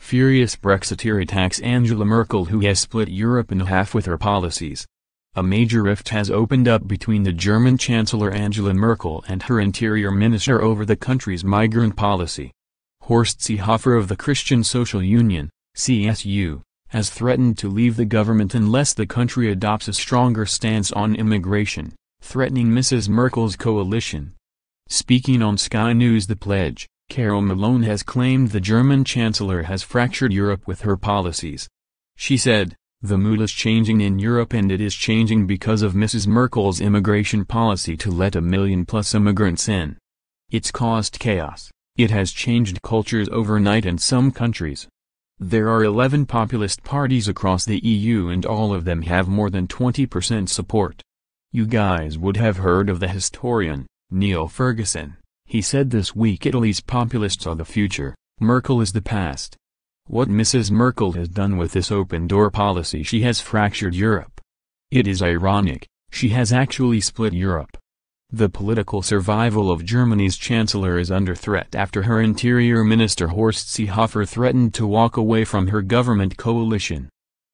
Furious Brexiteer attacks Angela Merkel, who has split Europe in half with her policies. A major rift has opened up between the German Chancellor Angela Merkel and her Interior Minister over the country's migrant policy. Horst Seehofer of the Christian Social Union, CSU, has threatened to leave the government unless the country adopts a stronger stance on immigration, threatening Mrs Merkel's coalition. Speaking on Sky News The Pledge, Carole Malone has claimed the German Chancellor has fractured Europe with her policies. She said, "The mood is changing in Europe, and it is changing because of Mrs Merkel's immigration policy to let 1 million+ immigrants in. It's caused chaos. It has changed cultures overnight in some countries. There are 11 populist parties across the EU, and all of them have more than 20% support. You guys would have heard of the historian, Neil Ferguson. He said this week Italy's populists are the future, Merkel is the past. What Mrs Merkel has done with this open-door policy, she has fractured Europe. It is ironic, she has actually split Europe. The political survival of Germany's chancellor is under threat after her interior minister Horst Seehofer threatened to walk away from her government coalition.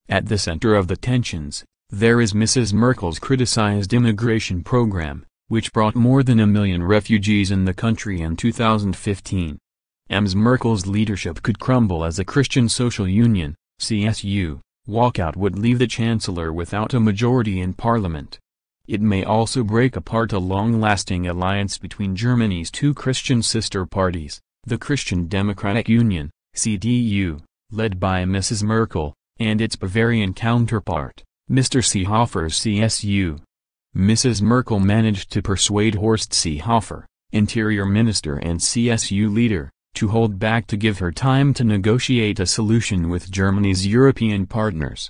At the center of the tensions, there is Mrs Merkel's criticized immigration program, which brought more than 1 million refugees in the country in 2015. Ms Merkel's leadership could crumble as a Christian Social Union, CSU, walkout would leave the chancellor without a majority in parliament. It may also break apart a long-lasting alliance between Germany's two Christian sister parties, the Christian Democratic Union, CDU, led by Mrs Merkel, and its Bavarian counterpart, Mr Seehofer's CSU. Mrs Merkel managed to persuade Horst Seehofer, Interior Minister and CSU leader, to hold back to give her time to negotiate a solution with Germany's European partners.